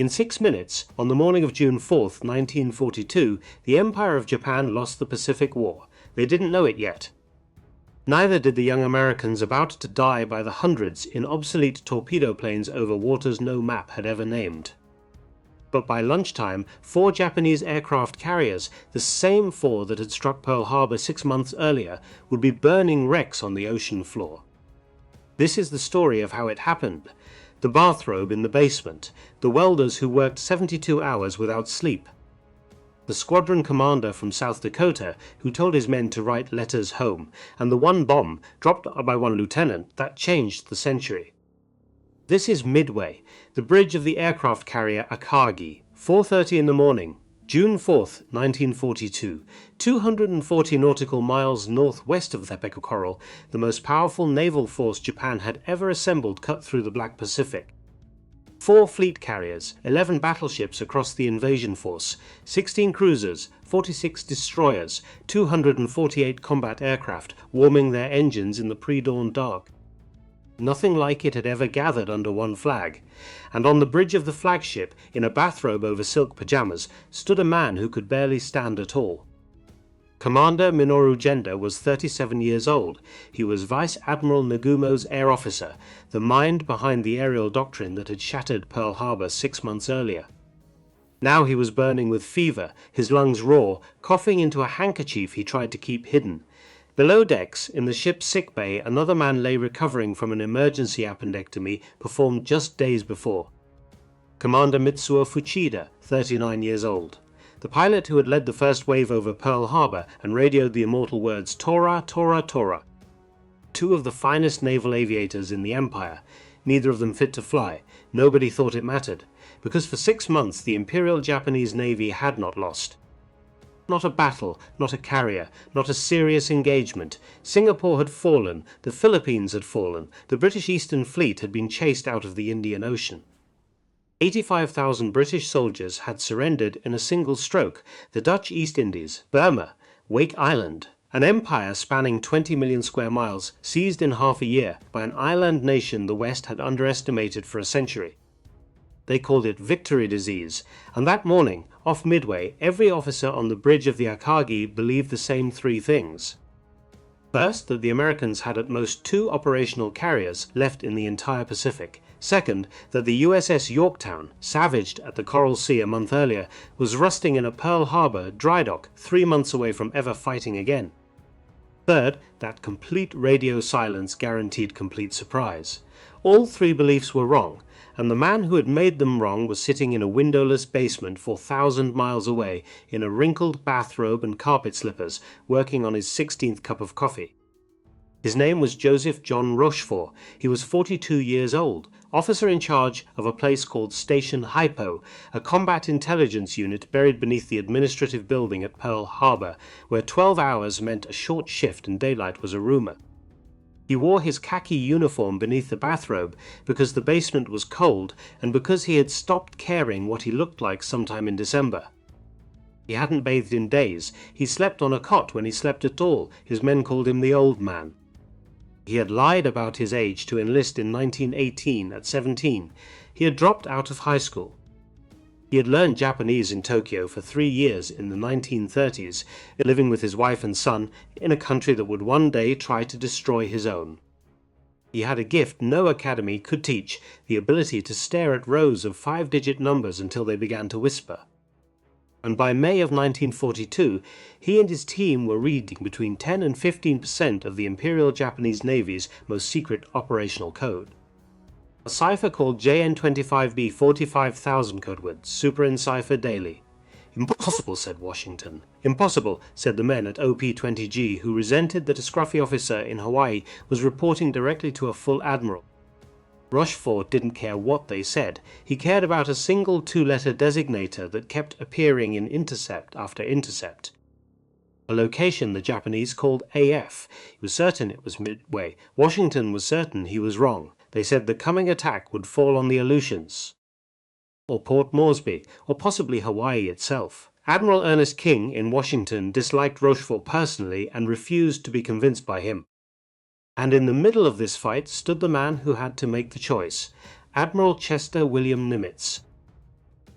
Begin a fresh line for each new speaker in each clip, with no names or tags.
In 6 minutes, on the morning of June 4th, 1942, the Empire of Japan lost the Pacific War. They didn't know it yet. Neither did the young Americans about to die by the hundreds in obsolete torpedo planes over waters no map had ever named. But by lunchtime, 4 Japanese aircraft carriers, the same 4 that had struck Pearl Harbor 6 months earlier, would be burning wrecks on the ocean floor. This is the story of how it happened. The bathrobe in the basement, the welders who worked 72 hours without sleep, the squadron commander from South Dakota who told his men to write letters home, and the one bomb, dropped by one lieutenant, that changed the century. This is Midway, the bridge of the aircraft carrier Akagi, 4:30 in the morning, June 4th, 1942, 240 nautical miles northwest of Tepeku Coral, the most powerful naval force Japan had ever assembled cut through the Black Pacific. 4 fleet carriers, 11 battleships across the invasion force, 16 cruisers, 46 destroyers, 248 combat aircraft warming their engines in the pre-dawn dark. Nothing like it had ever gathered under one flag, and on the bridge of the flagship, in a bathrobe over silk pajamas, stood a man who could barely stand at all. Commander Minoru Genda was 37 years old. He was Vice Admiral Nagumo's air officer, the mind behind the aerial doctrine that had shattered Pearl Harbor 6 months earlier. Now he was burning with fever, his lungs raw, coughing into a handkerchief he tried to keep hidden. Below decks, in the ship's sickbay, another man lay recovering from an emergency appendectomy performed just days before. Commander Mitsuo Fuchida, 39 years old. The pilot who had led the first wave over Pearl Harbor and radioed the immortal words Tora, Tora, Tora. 2 of the finest naval aviators in the Empire, neither of them fit to fly. Nobody thought it mattered, because for 6 months the Imperial Japanese Navy had not lost. Not a battle, not a carrier, not a serious engagement. Singapore had fallen, the Philippines had fallen, the British Eastern Fleet had been chased out of the Indian Ocean. 85,000 British soldiers had surrendered in a single stroke: the Dutch East Indies, Burma, Wake Island, an empire spanning 20 million square miles, seized in half a year by an island nation the West had underestimated for a century. They called it victory disease, and that morning, off Midway, every officer on the bridge of the Akagi believed the same 3 things. First, that the Americans had at most 2 operational carriers left in the entire Pacific. Second, that the USS Yorktown, savaged at the Coral Sea a month earlier, was rusting in a Pearl Harbor dry dock 3 months away from ever fighting again. Third, that complete radio silence guaranteed complete surprise. All 3 beliefs were wrong, and the man who had made them wrong was sitting in a windowless basement 4,000 miles away in a wrinkled bathrobe and carpet slippers, working on his 16th cup of coffee. His name was Joseph John Rochefort. He was 42 years old, officer in charge of a place called Station Hypo, a combat intelligence unit buried beneath the administrative building at Pearl Harbor, where 12 hours meant a short shift and daylight was a rumor. He wore his khaki uniform beneath the bathrobe because the basement was cold and because he had stopped caring what he looked like sometime in December. He hadn't bathed in days. He slept on a cot when he slept at all. His men called him the old man. He had lied about his age to enlist in 1918 at 17. He had dropped out of high school. He had learned Japanese in Tokyo for 3 years in the 1930s, living with his wife and son in a country that would one day try to destroy his own. He had a gift no academy could teach, the ability to stare at rows of 5-digit numbers until they began to whisper. And by May of 1942, he and his team were reading between 10 and 15% of the Imperial Japanese Navy's most secret operational code. A cipher called JN25B 45,000 code words, super in cipher daily. Impossible, said Washington. Impossible, said the men at OP-20G, who resented that a scruffy officer in Hawaii was reporting directly to a full admiral. Rochefort didn't care what they said. He cared about a single 2-letter designator that kept appearing in intercept after intercept. A location the Japanese called AF. He was certain it was Midway. Washington was certain he was wrong. They said the coming attack would fall on the Aleutians, or Port Moresby, or possibly Hawaii itself. Admiral Ernest King in Washington disliked Rochefort personally and refused to be convinced by him. And in the middle of this fight stood the man who had to make the choice, Admiral Chester William Nimitz.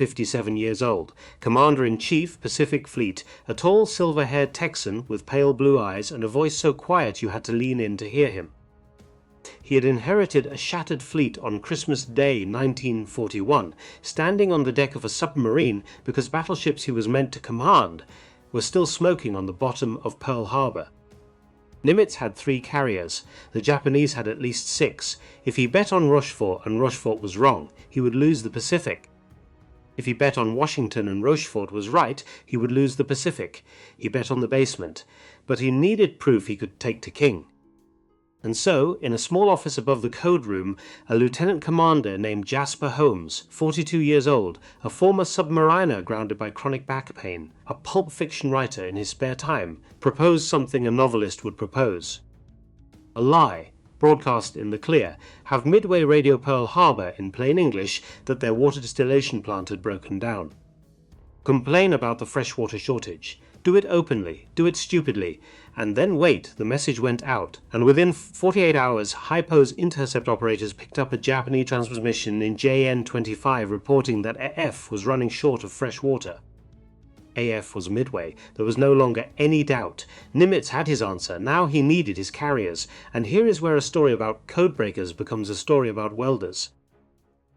57 years old, Commander-in-Chief, Pacific Fleet, a tall silver-haired Texan with pale blue eyes and a voice so quiet you had to lean in to hear him. He had inherited a shattered fleet on Christmas Day 1941, standing on the deck of a submarine because battleships he was meant to command were still smoking on the bottom of Pearl Harbor. Nimitz had 3 carriers. The Japanese had at least 6. If he bet on Rochefort and Rochefort was wrong, he would lose the Pacific. If he bet on Washington and Rochefort was right, he would lose the Pacific. He bet on the basement, but he needed proof he could take to King. And so, in a small office above the code room, a lieutenant commander named Jasper Holmes, 42 years old, a former submariner grounded by chronic back pain, a pulp fiction writer in his spare time, proposed something a novelist would propose. A lie, broadcast in the clear, have Midway radio Pearl Harbor in plain English that their water distillation plant had broken down. Complain about the freshwater shortage. Do it openly, do it stupidly, and then wait. The message went out, and within 48 hours, Hypo's intercept operators picked up a Japanese transmission in JN-25 reporting that AF was running short of fresh water. AF was Midway. There was no longer any doubt. Nimitz had his answer. Now he needed his carriers, and here is where a story about codebreakers becomes a story about welders.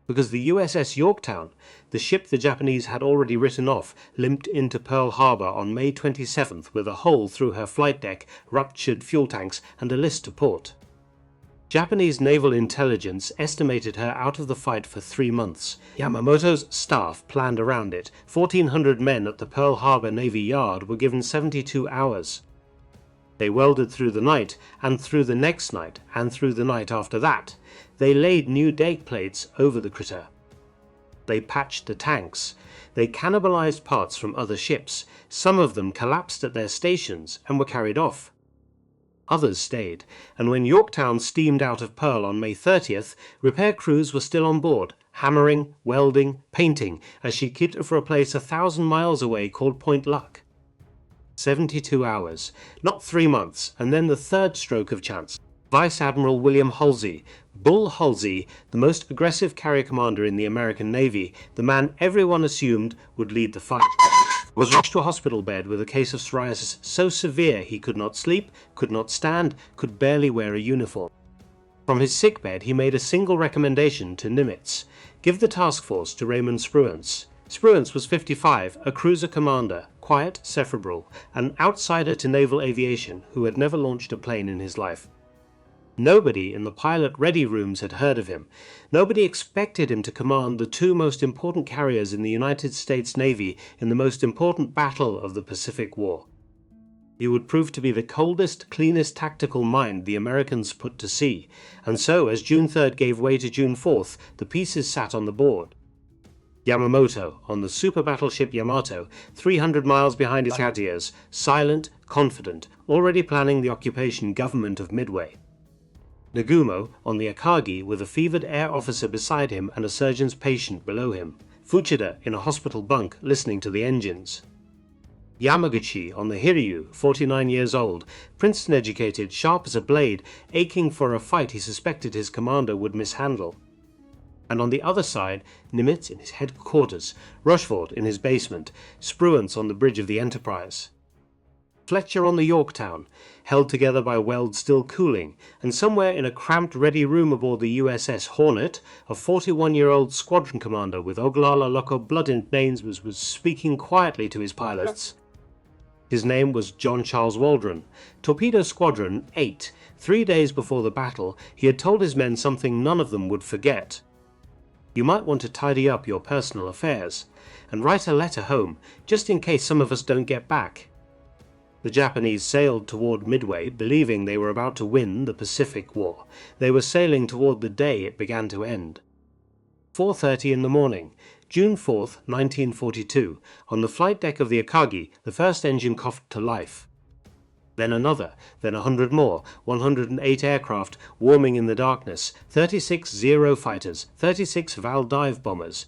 Because the USS Yorktown, the ship the Japanese had already written off, limped into Pearl Harbor on May 27th with a hole through her flight deck, ruptured fuel tanks, and a list to port. Japanese naval intelligence estimated her out of the fight for 3 months. Yamamoto's staff planned around it. 1,400 men at the Pearl Harbor Navy Yard were given 72 hours. They welded through the night, and through the next night, and through the night after that. They laid new deck plates over the critter. They patched the tanks. They cannibalized parts from other ships. Some of them collapsed at their stations and were carried off. Others stayed, and when Yorktown steamed out of Pearl on May 30th, repair crews were still on board, hammering, welding, painting, as she kitted for a place 1,000 miles away called Point Luck. 72 hours, not 3 months, and then the third stroke of chance. Vice Admiral William Halsey, Bull Halsey, the most aggressive carrier commander in the American Navy, the man everyone assumed would lead the fight, was rushed to a hospital bed with a case of psoriasis so severe he could not sleep, could not stand, could barely wear a uniform. From his sickbed he made a single recommendation to Nimitz: give the task force to Raymond Spruance. Spruance was 55, a cruiser commander, quiet, cerebral, an outsider to naval aviation who had never launched a plane in his life. Nobody in the pilot-ready rooms had heard of him. Nobody expected him to command the 2 most important carriers in the United States Navy in the most important battle of the Pacific War. He would prove to be the coldest, cleanest tactical mind the Americans put to sea, and so as June 3rd gave way to June 4th, the pieces sat on the board. Yamamoto, on the super battleship Yamato, 300 miles behind his carriers, silent, confident, already planning the occupation government of Midway. Nagumo, on the Akagi, with a fevered air officer beside him and a surgeon's patient below him. Fuchida, in a hospital bunk, listening to the engines. Yamaguchi, on the Hiryu, 49 years old, Princeton-educated, sharp as a blade, aching for a fight he suspected his commander would mishandle. And on the other side, Nimitz in his headquarters, Rochefort in his basement, Spruance on the bridge of the Enterprise. Fletcher on the Yorktown, held together by welds still cooling, and somewhere in a cramped ready room aboard the USS Hornet, a 41-year-old squadron commander with Oglala Loco blood in his veins was speaking quietly to his pilots. His name was John Charles Waldron. Torpedo Squadron 8. 3 days before the battle, he had told his men something none of them would forget. You might want to tidy up your personal affairs, and write a letter home, just in case some of us don't get back. The Japanese sailed toward Midway, believing they were about to win the Pacific War. They were sailing toward the day it began to end. 4:30 in the morning, June 4th, 1942, on the flight deck of the Akagi, the first engine coughed to life. Then another, then 100 more, 108 aircraft warming in the darkness, 36 Zero fighters, 36 Val dive bombers,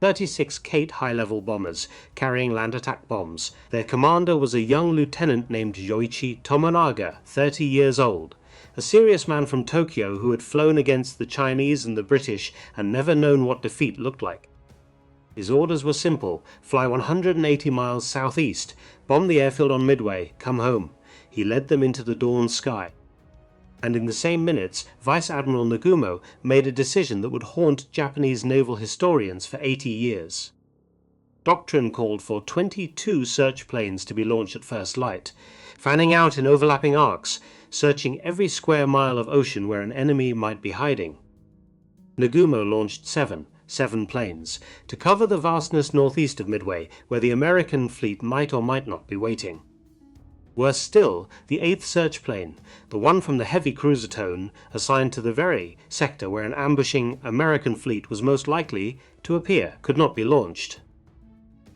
36 Kate high-level bombers carrying land attack bombs. Their commander was a young lieutenant named Yoichi Tomonaga, 30 years old, a serious man from Tokyo who had flown against the Chinese and the British and never known what defeat looked like. His orders were simple: fly 180 miles southeast, bomb the airfield on Midway, come home. He led them into the dawn sky. And in the same minutes, Vice Admiral Nagumo made a decision that would haunt Japanese naval historians for 80 years. Doctrine called for 22 search planes to be launched at first light, fanning out in overlapping arcs, searching every square mile of ocean where an enemy might be hiding. Nagumo launched seven planes, to cover the vastness northeast of Midway, where the American fleet might or might not be waiting. Worse still, the 8th search plane, the one from the heavy cruiser tone, assigned to the very sector where an ambushing American fleet was most likely to appear, could not be launched.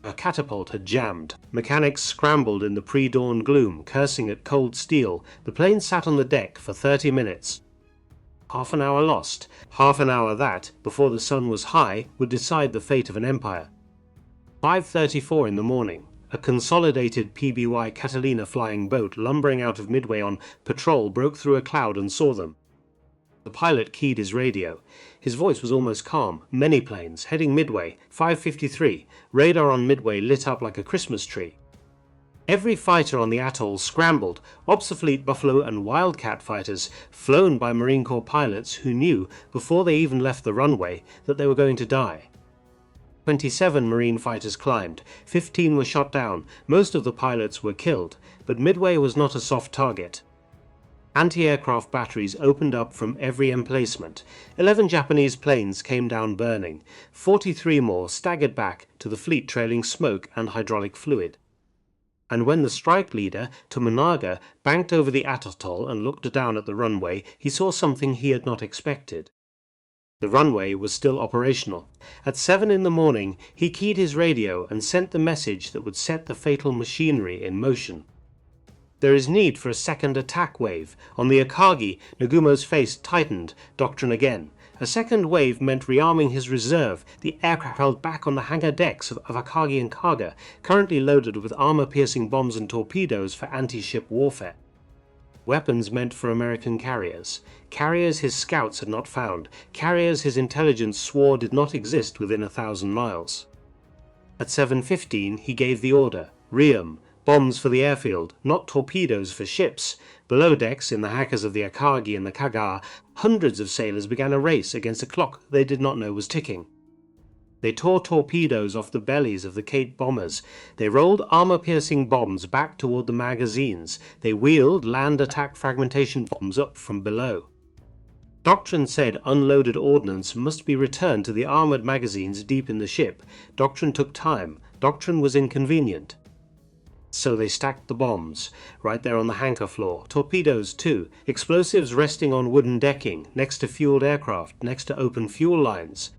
A catapult had jammed. Mechanics scrambled in the pre-dawn gloom, cursing at cold steel. The plane sat on the deck for 30 minutes. Half an hour lost, half an hour that, before the sun was high, would decide the fate of an empire. 5:34 in the morning. A consolidated PBY Catalina flying boat lumbering out of Midway on patrol broke through a cloud and saw them. The pilot keyed his radio. His voice was almost calm. Many planes, heading Midway, 5:53. Radar on Midway lit up like a Christmas tree. Every fighter on the atoll scrambled, Obserfleet Buffalo and Wildcat fighters, flown by Marine Corps pilots who knew, before they even left the runway, that they were going to die. 27 Marine fighters climbed, 15 were shot down, most of the pilots were killed, but Midway was not a soft target. Anti-aircraft batteries opened up from every emplacement. 11 Japanese planes came down burning. 43 more staggered back to the fleet trailing smoke and hydraulic fluid. And when the strike leader, Tomonaga, banked over the atoll and looked down at the runway, he saw something he had not expected. The runway was still operational. At 7 in the morning, he keyed his radio and sent the message that would set the fatal machinery in motion. There is need for a second attack wave. On the Akagi, Nagumo's face tightened. Doctrine again. A second wave meant rearming his reserve, the aircraft held back on the hangar decks of Akagi and Kaga, currently loaded with armor-piercing bombs and torpedoes for anti-ship warfare. Weapons meant for American carriers. Carriers his scouts had not found. Carriers his intelligence swore did not exist within 1,000 miles. At 7:15 he gave the order. Rearm. Bombs for the airfield, not torpedoes for ships. Below decks, in the hackers of the Akagi and the Kaga, hundreds of sailors began a race against a clock they did not know was ticking. They tore torpedoes off the bellies of the Kate bombers. They rolled armor-piercing bombs back toward the magazines. They wheeled land attack fragmentation bombs up from below. Doctrine said unloaded ordnance must be returned to the armored magazines deep in the ship. Doctrine took time. Doctrine was inconvenient. So they stacked the bombs, right there on the hangar floor. Torpedoes too. Explosives resting on wooden decking, next to fueled aircraft, next to open fuel lines.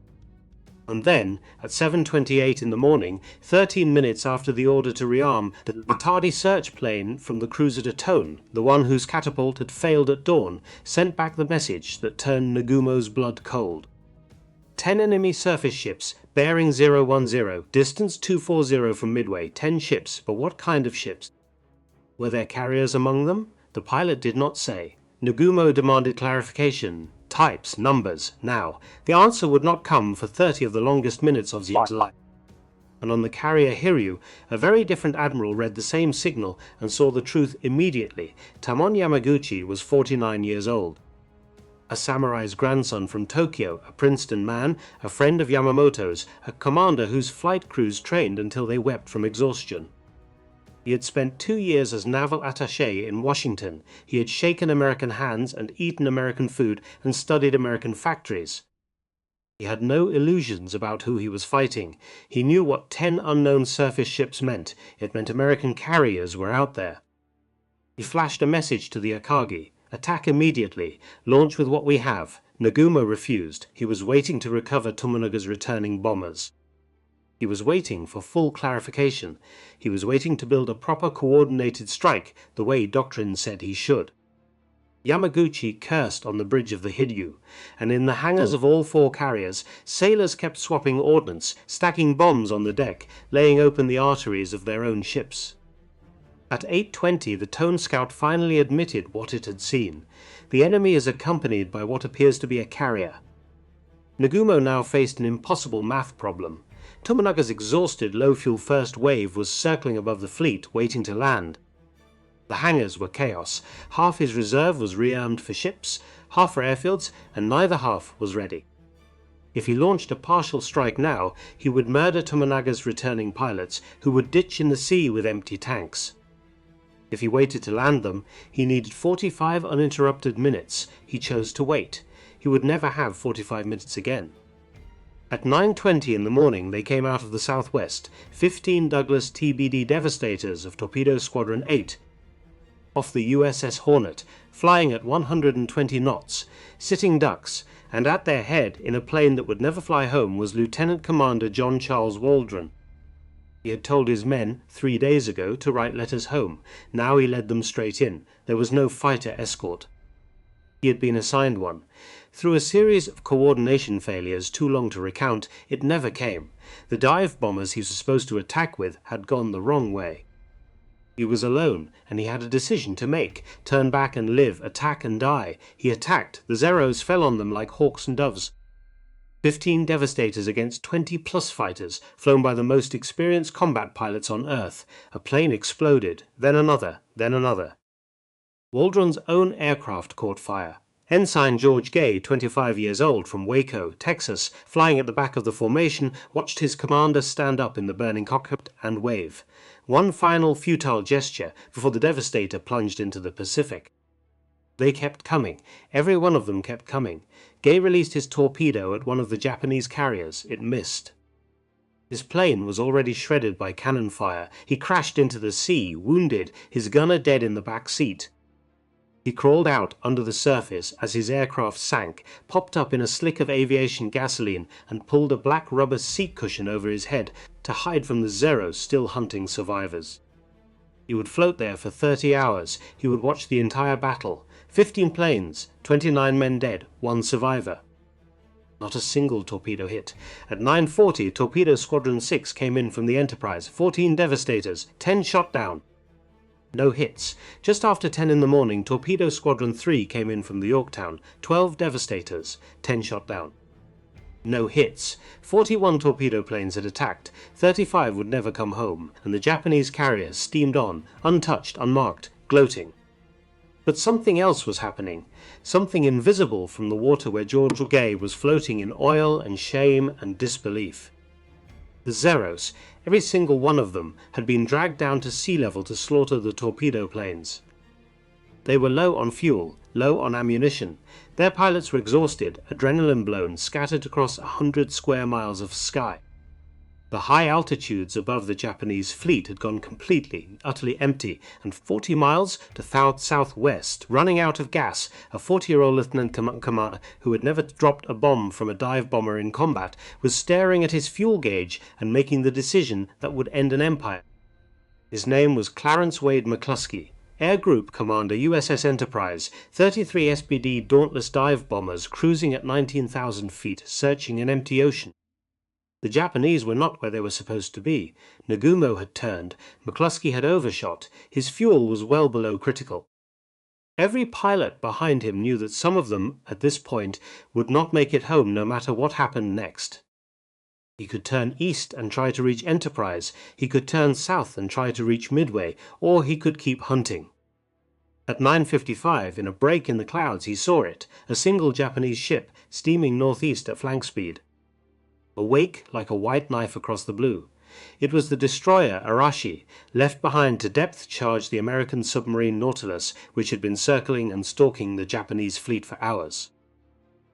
And then, at 7:28 in the morning, 13 minutes after the order to rearm, the tardy search plane from the cruiser de Tone, the one whose catapult had failed at dawn, sent back the message that turned Nagumo's blood cold. 10 enemy surface ships, bearing 010, distance 240 from Midway, 10 ships, but what kind of ships? Were there carriers among them? The pilot did not say. Nagumo demanded clarification. Types, numbers, now. The answer would not come for 30 of the longest minutes of his life. And on the carrier Hiryu, a very different admiral read the same signal and saw the truth immediately. Tamon Yamaguchi was 49 years old. A samurai's grandson from Tokyo, a Princeton man, a friend of Yamamoto's, a commander whose flight crews trained until they wept from exhaustion. He had spent 2 years as naval attaché in Washington. He had shaken American hands and eaten American food and studied American factories. He had no illusions about who he was fighting. He knew what 10 unknown surface ships meant. It meant American carriers were out there. He flashed a message to the Akagi. Attack immediately. Launch with what we have. Nagumo refused. He was waiting to recover Tomonaga's returning bombers. He was waiting for full clarification. He was waiting to build a proper coordinated strike, the way Doctrine said he should. Yamaguchi cursed on the bridge of the Hiryu, and in the hangars of all 4 carriers, sailors kept swapping ordnance, stacking bombs on the deck, laying open the arteries of their own ships. At 8:20 the Tone Scout finally admitted what it had seen. The enemy is accompanied by what appears to be a carrier. Nagumo now faced an impossible math problem. Tomonaga's exhausted low-fuel first wave was circling above the fleet, waiting to land. The hangars were chaos. Half his reserve was rearmed for ships, half for airfields, and neither half was ready. If he launched a partial strike now, he would murder Tomonaga's returning pilots, who would ditch in the sea with empty tanks. If he waited to land them, he needed 45 uninterrupted minutes. He chose to wait. He would never have 45 minutes again. At 9:20 in the morning they came out of the southwest, 15 Douglas TBD Devastators of Torpedo Squadron 8, off the USS Hornet, flying at 120 knots, sitting ducks, and at their head, in a plane that would never fly home, was Lieutenant Commander John Charles Waldron. He had told his men 3 days ago to write letters home. Now he led them straight in. There was no fighter escort. He had been assigned one. Through a series of coordination failures too long to recount, it never came. The dive bombers he was supposed to attack with had gone the wrong way. He was alone, and he had a decision to make: turn back and live, attack and die. He attacked. The Zeros fell on them like hawks and doves. 15 Devastators against 20-plus fighters, flown by the most experienced combat pilots on Earth. A plane exploded, then another, then another. Waldron's own aircraft caught fire. Ensign George Gay, 25 years old, from Waco, Texas, flying at the back of the formation, watched his commander stand up in the burning cockpit and wave. One final futile gesture before the Devastator plunged into the Pacific. They kept coming. Every one of them kept coming. Gay released his torpedo at one of the Japanese carriers. It missed. His plane was already shredded by cannon fire. He crashed into the sea, wounded, his gunner dead in the back seat. He crawled out under the surface as his aircraft sank, popped up in a slick of aviation gasoline, and pulled a black rubber seat cushion over his head to hide from the Zeros still hunting survivors. He would float there for 30 hours. He would watch the entire battle. 15 planes, 29 men dead, 1 survivor. Not a single torpedo hit. At 9:40, Torpedo Squadron 6 came in from the Enterprise, 14 Devastators, 10 shot down. No hits. Just after 10 in the morning, Torpedo Squadron 3 came in from the Yorktown, 12 Devastators, 10 shot down. No hits. 41 torpedo planes had attacked, 35 would never come home, and the Japanese carriers steamed on, untouched, unmarked, gloating. But something else was happening, something invisible from the water where George Gay was floating in oil and shame and disbelief. The Zeros, every single one of them, had been dragged down to sea level to slaughter the torpedo planes. They were low on fuel, low on ammunition. Their pilots were exhausted, adrenaline blown, scattered across 100 square miles of sky. The high altitudes above the Japanese fleet had gone completely, utterly empty, and 40 miles to southwest, running out of gas, a 40-year-old lieutenant commander who had never dropped a bomb from a dive bomber in combat was staring at his fuel gauge and making the decision that would end an empire. His name was Clarence Wade McCluskey, Air Group Commander USS Enterprise, 33 SBD Dauntless dive bombers cruising at 19,000 feet, searching an empty ocean. The Japanese were not where they were supposed to be. Nagumo had turned. McCluskey had overshot. His fuel was well below critical. Every pilot behind him knew that some of them, at this point, would not make it home no matter what happened next. He could turn east and try to reach Enterprise. He could turn south and try to reach Midway, or he could keep hunting. At 9:55, in a break in the clouds, he saw it, a single Japanese ship, steaming northeast at flank speed. A wake like a white knife across the blue. It was the destroyer Arashi, left behind to depth-charge the American submarine Nautilus, which had been circling and stalking the Japanese fleet for hours.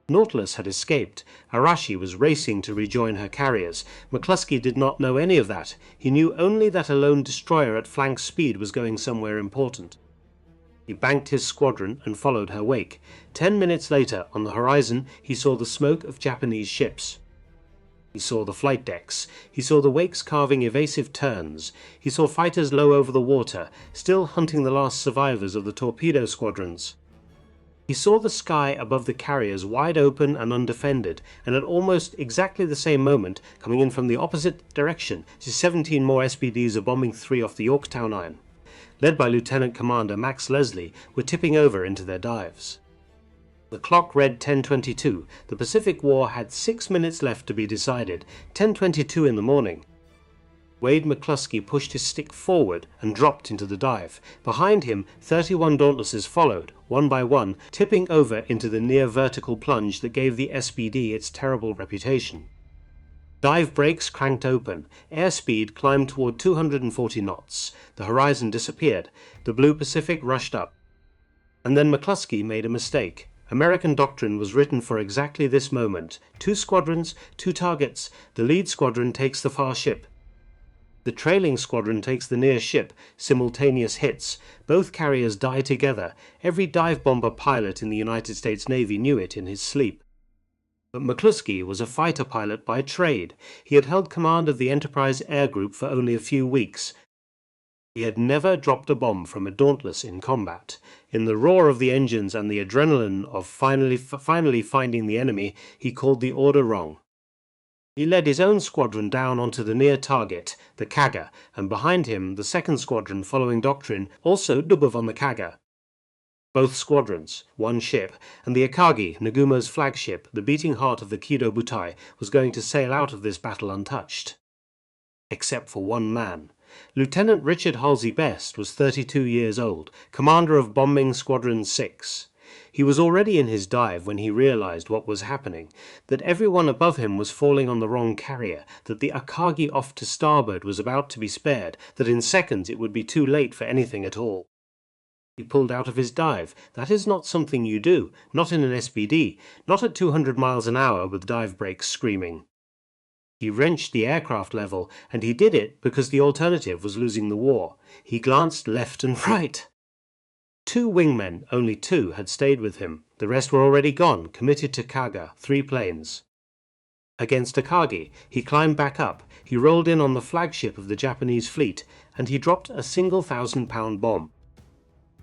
Nautilus had escaped. Arashi was racing to rejoin her carriers. McCluskey did not know any of that. He knew only that a lone destroyer at flank speed was going somewhere important. He banked his squadron and followed her wake. 10 minutes later, on the horizon, he saw the smoke of Japanese ships. He saw the flight decks. He saw the wakes carving evasive turns. He saw fighters low over the water, still hunting the last survivors of the torpedo squadrons. He saw the sky above the carriers wide open and undefended, and at almost exactly the same moment, coming in from the opposite direction, 17 more SBDs are bombing 3 off the Yorktown iron, led by Lieutenant Commander Max Leslie, were tipping over into their dives. The clock read 10:22. The Pacific War had 6 minutes left to be decided. 10:22 in the morning. Wade McCluskey pushed his stick forward and dropped into the dive. Behind him, 31 Dauntlesses followed, one by one, tipping over into the near-vertical plunge that gave the SBD its terrible reputation. Dive brakes cranked open. Airspeed climbed toward 240 knots. The horizon disappeared. The blue Pacific rushed up. And then McCluskey made a mistake. American doctrine was written for exactly this moment. 2 squadrons, 2 targets. The lead squadron takes the far ship. The trailing squadron takes the near ship. Simultaneous hits. Both carriers die together. Every dive bomber pilot in the United States Navy knew it in his sleep. But McCluskey was a fighter pilot by trade. He had held command of the Enterprise Air Group for only a few weeks. He had never dropped a bomb from a Dauntless in combat. In the roar of the engines and the adrenaline of finally finding the enemy, he called the order wrong. He led his own squadron down onto the near target, the Kaga, and behind him the second squadron following doctrine, also Dubov on the Kaga. Both squadrons, one ship, and the Akagi, Nagumo's flagship, the beating heart of the Kido Butai, was going to sail out of this battle untouched. Except for one man. Lieutenant Richard Halsey Best was 32 years old, commander of Bombing Squadron 6. He was already in his dive when he realized what was happening, that everyone above him was falling on the wrong carrier, that the Akagi off to starboard was about to be spared, that in seconds it would be too late for anything at all. He pulled out of his dive. That is not something you do, not in an SBD, not at 200 miles an hour with dive brakes screaming. He wrenched the aircraft level, and he did it because the alternative was losing the war. He glanced left and right. 2 wingmen, only 2, had stayed with him. The rest were already gone, committed to Kaga, 3 planes. Against Akagi, he climbed back up. He rolled in on the flagship of the Japanese fleet, and he dropped a single 1,000-pound bomb.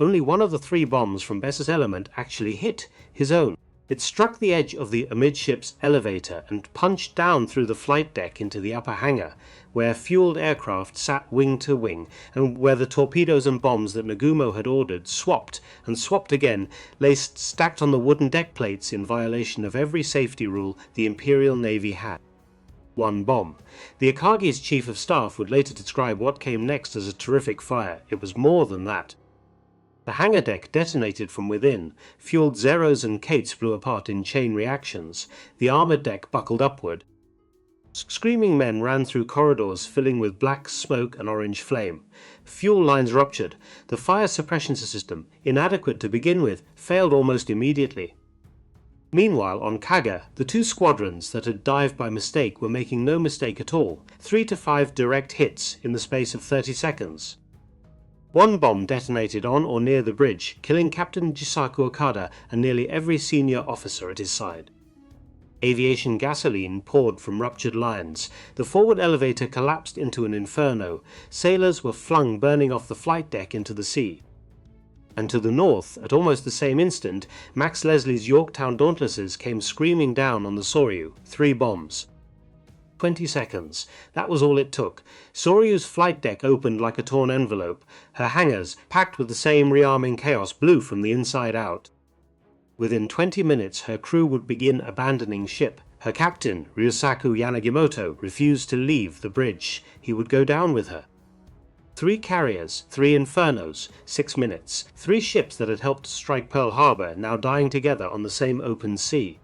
Only one of the 3 bombs from Bess's element actually hit, his own. It struck the edge of the amidships elevator and punched down through the flight deck into the upper hangar, where fueled aircraft sat wing to wing, and where the torpedoes and bombs that Nagumo had ordered swapped and swapped again, lay stacked on the wooden deck plates in violation of every safety rule the Imperial Navy had. 1 bomb. The Akagi's chief of staff would later describe what came next as a terrific fire. It was more than that. The hangar deck detonated from within. Fueled Zeros and Kates blew apart in chain reactions. The armored deck buckled upward. Screaming men ran through corridors filling with black smoke and orange flame. Fuel lines ruptured. The fire suppression system, inadequate to begin with, failed almost immediately. Meanwhile, on Kaga, the 2 squadrons that had dived by mistake were making no mistake at all. 3 to 5 direct hits in the space of 30 seconds. 1 bomb detonated on or near the bridge, killing Captain Jisaku Okada and nearly every senior officer at his side. Aviation gasoline poured from ruptured lines. The forward elevator collapsed into an inferno. Sailors were flung burning off the flight deck into the sea. And to the north, at almost the same instant, Max Leslie's Yorktown Dauntlesses came screaming down on the Soryu, 3 bombs. 20 seconds. That was all it took. Soryu's flight deck opened like a torn envelope. Her hangars, packed with the same rearming chaos, blew from the inside out. Within 20 minutes, her crew would begin abandoning ship. Her captain, Ryusaku Yanagimoto, refused to leave the bridge. He would go down with her. 3 carriers, 3 infernos, 6 minutes. 3 ships that had helped strike Pearl Harbor, now dying together on the same open sea.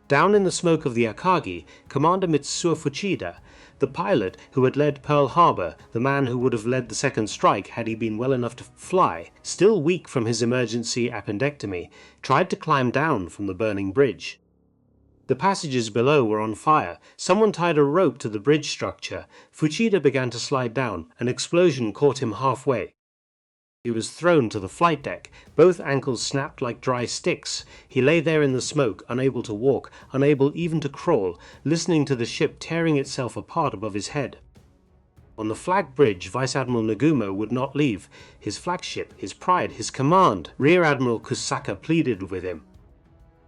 Down in the smoke of the Akagi, Commander Mitsuo Fuchida, the pilot who had led Pearl Harbor, the man who would have led the second strike had he been well enough to fly, still weak from his emergency appendectomy, tried to climb down from the burning bridge. The passages below were on fire. Someone tied a rope to the bridge structure. Fuchida began to slide down. An explosion caught him halfway. He was thrown to the flight deck. Both ankles snapped like dry sticks. He lay there in the smoke, unable to walk, unable even to crawl, listening to the ship tearing itself apart above his head. On the flag bridge, Vice Admiral Nagumo would not leave. His flagship, his pride, his command. Rear Admiral Kusaka pleaded with him.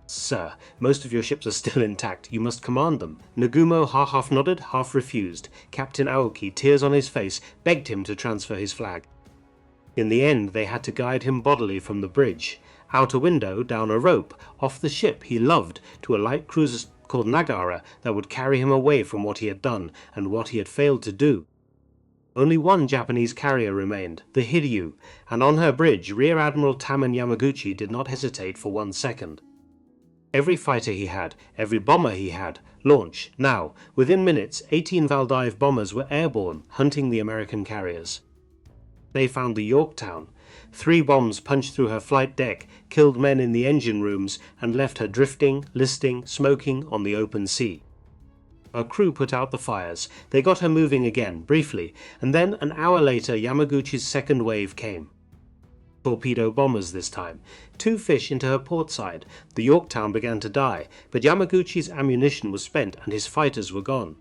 "Sir, most of your ships are still intact. You must command them." Nagumo half nodded, half refused. Captain Aoki, tears on his face, begged him to transfer his flag. In the end, they had to guide him bodily from the bridge. out a window, down a rope, off the ship he loved, to a light cruiser called Nagara that would carry him away from what he had done and what he had failed to do. Only one Japanese carrier remained, the Hiryu, and on her bridge Rear Admiral Taman Yamaguchi did not hesitate for 1 second. Every fighter he had, every bomber he had, launch, now. Within minutes, 18 Valdive bombers were airborne, hunting the American carriers. They found the Yorktown. 3 bombs punched through her flight deck, killed men in the engine rooms, and left her drifting, listing, smoking on the open sea. Her crew put out the fires. They got her moving again, briefly, and then an hour later Yamaguchi's second wave came. Torpedo bombers this time. 2 fish into her port side. The Yorktown began to die, but Yamaguchi's ammunition was spent and his fighters were gone.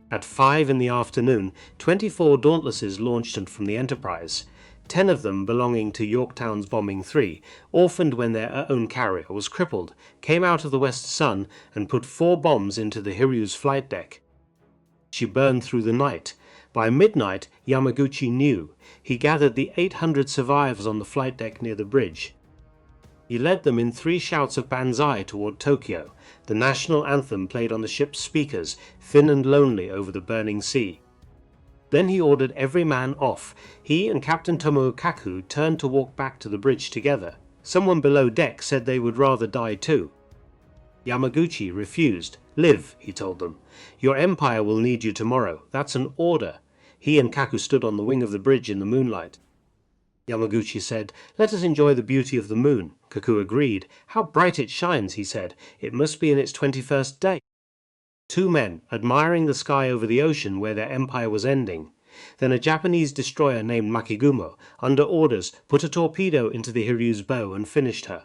At 5 in the afternoon, 24 Dauntlesses launched from the Enterprise. 10 of them, belonging to Yorktown's Bombing 3, orphaned when their own carrier was crippled, came out of the west sun and put 4 bombs into the Hiryu's flight deck. She burned through the night. By midnight, Yamaguchi knew. He gathered the 800 survivors on the flight deck near the bridge. He led them in 3 shouts of banzai toward Tokyo. The national anthem played on the ship's speakers, thin and lonely over the burning sea. Then he ordered every man off. He and Captain Tomoe Kaku turned to walk back to the bridge together. Someone below deck said they would rather die too. Yamaguchi refused. Live, he told them. Your empire will need you tomorrow. That's an order. He and Kaku stood on the wing of the bridge in the moonlight. Yamaguchi said, "Let us enjoy the beauty of the moon." Kaku agreed. "How bright it shines," he said. "It must be in its 21st day." 2 men, admiring the sky over the ocean where their empire was ending. Then a Japanese destroyer named Makigumo, under orders, put a torpedo into the Hiryu's bow and finished her.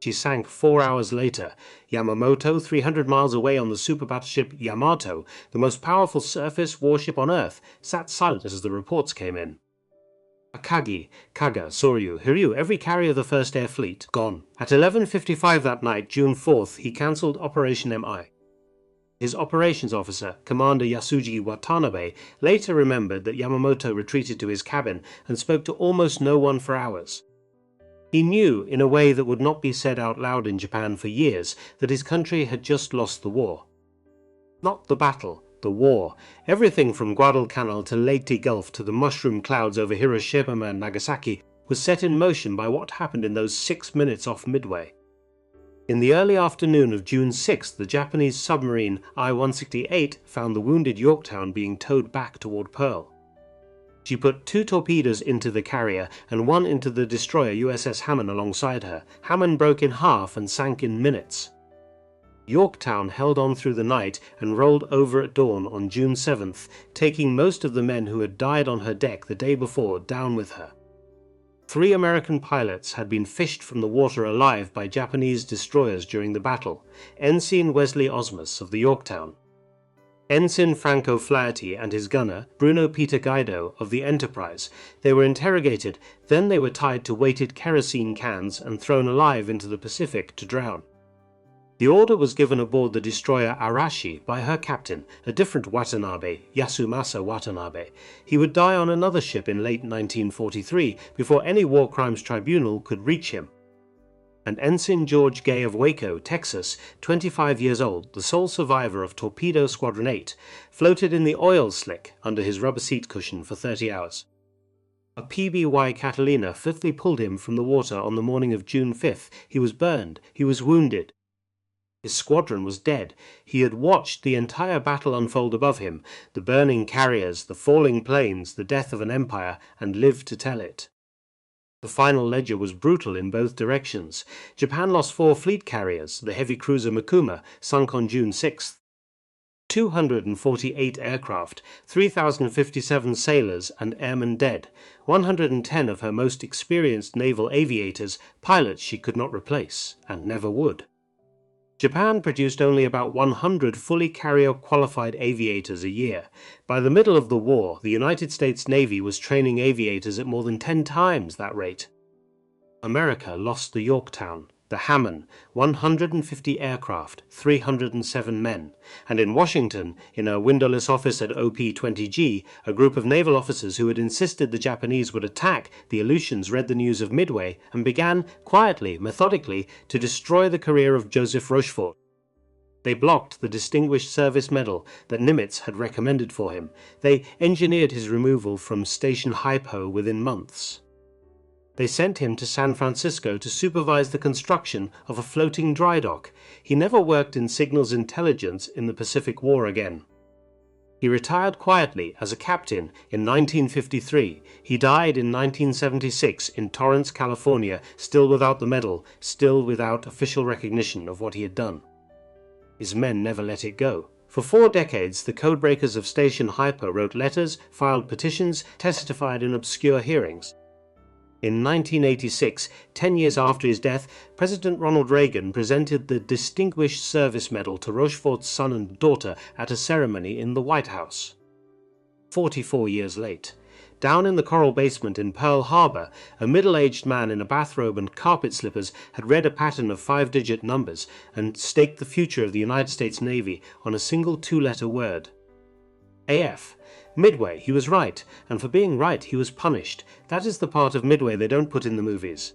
She sank 4 hours later. Yamamoto, 300 miles away on the super battleship Yamato, the most powerful surface warship on Earth, sat silent as the reports came in. Akagi, Kaga, Soryu, Hiryu, every carrier of the First Air Fleet, gone. At 11:55 that night, June 4th, he cancelled Operation MI. His operations officer, Commander Yasuji Watanabe, later remembered that Yamamoto retreated to his cabin and spoke to almost no one for hours. He knew, in a way that would not be said out loud in Japan for years, that his country had just lost the war. Not the battle, the war. Everything from Guadalcanal to Leyte Gulf to the mushroom clouds over Hiroshima and Nagasaki was set in motion by what happened in those 6 minutes off Midway. In the early afternoon of June 6th, the Japanese submarine I-168 found the wounded Yorktown being towed back toward Pearl. She put 2 torpedoes into the carrier and 1 into the destroyer USS Hamon alongside her. Hamon broke in half and sank in minutes. Yorktown held on through the night and rolled over at dawn on June 7th, taking most of the men who had died on her deck the day before down with her. 3 American pilots had been fished from the water alive by Japanese destroyers during the battle. Ensign Wesley Osmus of the Yorktown, Ensign Franco Flaherty and his gunner, Bruno Peter Guido of the Enterprise. They were interrogated, then they were tied to weighted kerosene cans and thrown alive into the Pacific to drown. The order was given aboard the destroyer Arashi by her captain, a different Watanabe, Yasumasa Watanabe. He would die on another ship in late 1943 before any war crimes tribunal could reach him. And Ensign George Gay of Waco, Texas, 25 years old, the sole survivor of Torpedo Squadron 8, floated in the oil slick under his rubber seat cushion for 30 hours. A PBY Catalina fifthly pulled him from the water on the morning of June 5th. He was burned. He was wounded. His squadron was dead. He had watched the entire battle unfold above him, the burning carriers, the falling planes, the death of an empire, and lived to tell it. The final ledger was brutal in both directions. Japan lost 4 fleet carriers, the heavy cruiser Mikuma, sunk on June 6th. 248 aircraft, 3,057 sailors and airmen dead, 110 of her most experienced naval aviators, pilots she could not replace, and never would. Japan produced only about 100 fully carrier-qualified aviators a year. By the middle of the war, the United States Navy was training aviators at more than 10 times that rate. America lost the Yorktown. The Hammond, 150 aircraft, 307 men, and in Washington, in a windowless office at OP-20G, a group of naval officers who had insisted the Japanese would attack the Aleutians read the news of Midway and began, quietly, methodically, to destroy the career of Joseph Rochefort. They blocked the Distinguished Service Medal that Nimitz had recommended for him. They engineered his removal from Station Hypo within months. They sent him to San Francisco to supervise the construction of a floating dry dock. He never worked in signals intelligence in the Pacific War again. He retired quietly as a captain in 1953. He died in 1976 in Torrance, California, still without the medal, still without official recognition of what he had done. His men never let it go. For 4 decades, the codebreakers of Station Hypo wrote letters, filed petitions, testified in obscure hearings. In 1986, 10 years after his death, President Ronald Reagan presented the Distinguished Service Medal to Rochefort's son and daughter at a ceremony in the White House. 44 years late, down in the coral basement in Pearl Harbor, a middle-aged man in a bathrobe and carpet slippers had read a pattern of 5-digit numbers and staked the future of the United States Navy on a single 2-letter word. AF. Midway, he was right, and for being right he was punished. That is the part of Midway they don't put in the movies.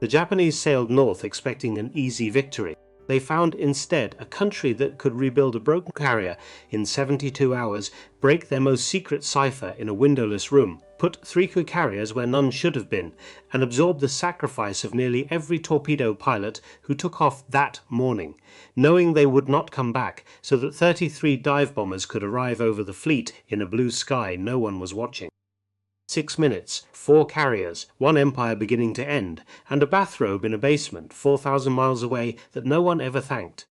The Japanese sailed north expecting an easy victory. They found instead a country that could rebuild a broken carrier in 72 hours, break their most secret cipher in a windowless room, put 3 crew carriers where none should have been, and absorb the sacrifice of nearly every torpedo pilot who took off that morning, knowing they would not come back, so that 33 dive bombers could arrive over the fleet in a blue sky no one was watching. 6 minutes, 4 carriers, 1 empire beginning to end, and a bathrobe in a basement 4,000 miles away that no one ever thanked.